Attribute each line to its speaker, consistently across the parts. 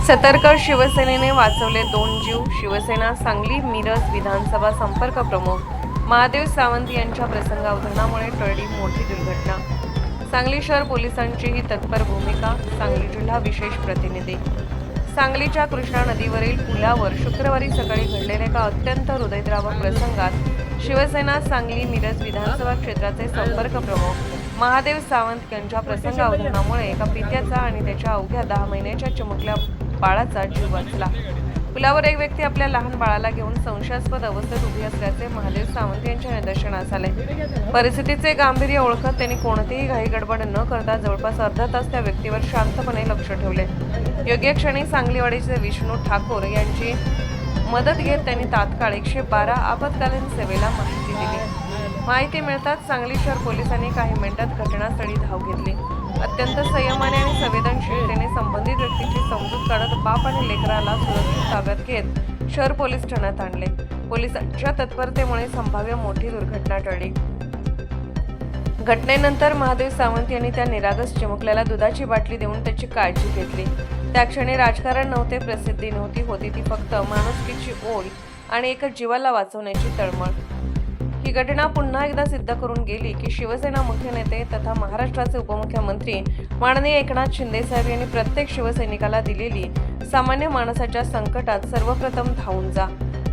Speaker 1: सतर्क शिवसेनेने वाचवले 2 जीव। शिवसेना सांगली मिरज विधानसभा संपर्क प्रमुख महादेव सावंत यांच्या प्रसंगावधानामुळे टळली मोठी दुर्घटना। सांगली शहर पोलिसांचीही तत्पर भूमिका। सांगली जिल्हा विशेष प्रतिनिधी। सांगलीच्या कृष्णा नदीवरील पुलावर शुक्रवारी सकाळी घडलेल्या एका अत्यंत हृदयद्रावक प्रसंगात शिवसेना सांगली मिरज विधानसभा क्षेत्राचे संपर्क प्रमुख महादेव सावंत यांच्या प्रसंगावधानामुळे एका पित्याचा आणि त्याच्या अवघ्या 10 महिन्याच्या चिमुकल्या बाळाचा जीव वाचला। पुलावर एक व्यक्ती आपल्या लहान बाळाला घेऊन संशयास्पद अवस्थेत उभी असल्याचे महादेव सावंत यांच्या निदर्शनास आले। परिस्थितीचे गांभीर्य ओळखत त्यांनी कोणतीही घाईगडबड न करता जवळपास अर्धा तास त्या व्यक्तीवर शांतपणे लक्ष ठेवले। योग्य क्षणी सांगलीवाडीचे विष्णू ठाकूर यांची मदत घेत त्यांनी तात्काळ 112 आपत्कालीन सेवेला माहिती दिली। माहिती मिळताच सांगली शहर पोलिसांनी काही मिनिटात घटनास्थळी धाव घेतली। अत्यंत संयमाने आणि संवेदनशीलतेने संबंधित व्यक्तीची समजूत काढत बाप आणि लेकराला सुरक्षित ताब्यात घेत शहर पोलीस ठाण्यात आणले। पोलिसांच्या तत्परतेमुळे संभाव्य मोठी दुर्घटना टळली। घटनेनंतर महादेव सावंत यांनी त्या निरागस चिमुकल्याला दुधाची बाटली देऊन त्याची काळजी घेतली। त्या क्षणी राजकारण नव्हते, प्रसिद्धी नव्हती, होती ती फक्त माणुसकीची ओढ आणि एका जीवाला वाचवण्याची तळमळ। ही घटना पुन्हा एकदा सिद्ध करून गेली की शिवसेना मुख्य नेते तथा महाराष्ट्राचे उपमुख्यमंत्री माननीय एकनाथ शिंदे साहेब यांनी प्रत्येक शिवसैनिकाला दिलेली सामान्य माणसाच्या संकटात सर्वप्रथम धावून जा,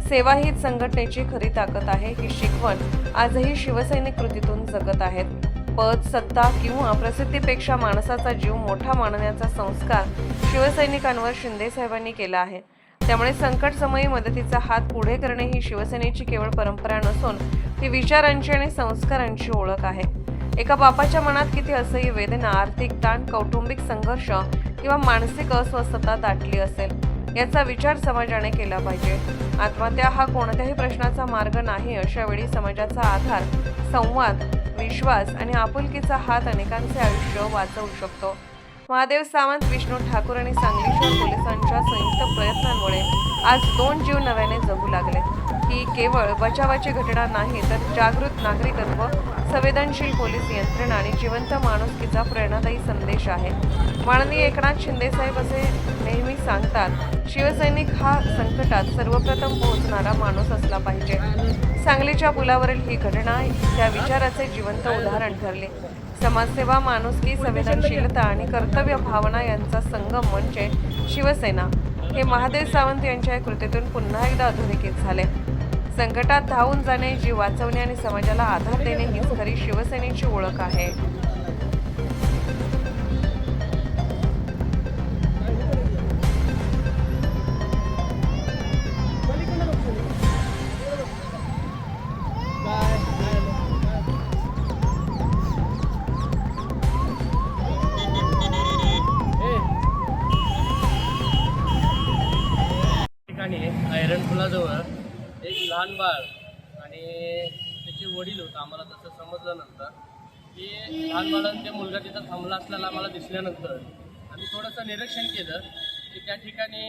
Speaker 1: सेवा हीच संघटनेची खरी ताकद आहे, ही शिकवण आजही शिवसैनिक कृतीतून जगत आहेत। पद, सत्ता किंवा प्रसिद्धीपेक्षा माणसाचा जीव मोठा मानण्याचा संस्कार शिवसैनिकांवर शिंदे साहेबांनी केला आहे। त्यामुळे संकट समयी मदतीचा हात पुढे करणे ही शिवसेनेची केवळ परंपरा नसून ती विचारांची आणि संस्कारांची ओळख आहे। एका बापाच्या मनात किती असह्य वेदना, आर्थिक ताण, कौटुंबिक संघर्ष किंवा मानसिक अस्वस्थता दाटली असेल याचा विचार समाजाने केला पाहिजे। आत्महत्या हा कोणत्याही प्रश्नाचा मार्ग नाही। अशा वेळी समाजाचा आधार, संवाद, विश्वास आणि आपुलकीचा हात अनेकांचे आयुष्य वाचवू शकतो। महादेव सावंत, विष्णू ठाकूर आणि सांगली शहर पोलिसांच्या संयुक्त प्रयत्नांमुळे आज 2 जीव नव्याने जगू लागले। ही केवळ बचावाची घटना नाही तर जागृत नागरिकत्व, संवेदनशील पोलीस यंत्रणा आणि जिवंत माणुसकीचा प्रेरणादायी संदेश आहे। माननीय एकनाथ शिंदे साहेब असे नेहमी सांगतात, शिवसैनिक हा संकटात सर्वप्रथम पोहोचणारा माणूस असला पाहिजे। सांगलीच्या पुलावरील ही घटना त्या विचाराचे जिवंत उदाहरण ठरले। समाजसेवा, माणुसकी, संवेदनशीलता आणि कर्तव्य भावना यांचा संगम म्हणजे शिवसेना हे महादेव सावंत यांच्या कृतीतून पुन्हा एकदा अधोरेखित झाले। संकटात धावून जाणे, जीव वाचवणे आणि समाजाला आधार देणे हीच खरी शिवसेनेची ओळख आहे।
Speaker 2: आयरन पुलाजवळ एक लहान बाळ आणि त्याचे वडील होतं। आम्हाला तसं समजलं नंतर की लहान बाळानं ते मुलगा तिथं थांबला असल्याला आम्हाला दिसल्यानंतर आम्ही थोडंसं निरीक्षण केलं की त्या ठिकाणी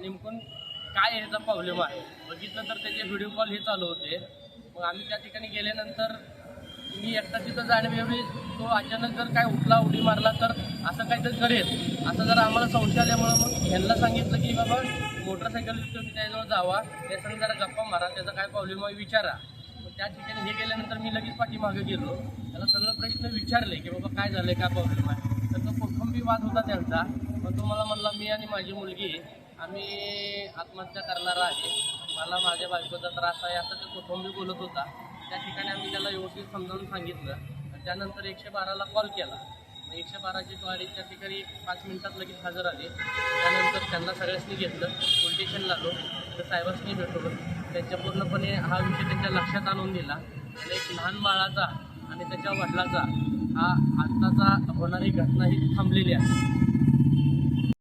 Speaker 2: नेमकून काय ह्याचा प्रॉब्लेम आहे। बघितलं तर त्याचे व्हिडिओ कॉल हे चालू होते। मग आम्ही त्या ठिकाणी गेल्यानंतर मी एकटा तिथं जाण्यावेळी तो अचानक जर काय उठला, उडी मारला तर असं काहीतरी करेल असं जर आम्हाला संशय आल्यामुळं मग ह्यांना सांगितलं की बाबा मोटरसायकल तुम्ही त्याजवळ जावा, त्या संग जरा गप्पा मारा, त्याचा काय प्रॉब्लेम आहे विचारा। मग त्या ठिकाणी हे गेल्यानंतर मी लगेच पाठीमागे गेलो, त्याला सगळं प्रश्न विचारले की बाबा काय झालं, काय प्रॉब्लेम आहे। तर तो कौटुंबिक वाद होता त्यांचा। मग तो मला म्हणला मी आणि माझी मुलगी आम्ही आत्महत्या करणार आहे, मला माझ्या बायकोचा त्रास आहे असं ते कौटुंबिक बोलत होता। त्या ठिकाणी आम्ही त्याला व्यवस्थित समजावून सांगितलं। त्यानंतर 112ला कॉल केला। 112ची गाडी त्या ठिकाणी 5 मिनिटात लगेच हजर आली। त्यानंतर त्यांना सगळ्यांनी घेतलं, पोलीस स्टेशनला आलो, तर साहेबांनी भेटवलं, त्यांच्या पूर्णपणे हा विषय त्यांच्या लक्षात आणून दिला। आणि एक लहान बाळाचा आणि त्याच्या वडिलाचा हा आत्ताचा होणारी घटना ही थांबलेली आहे।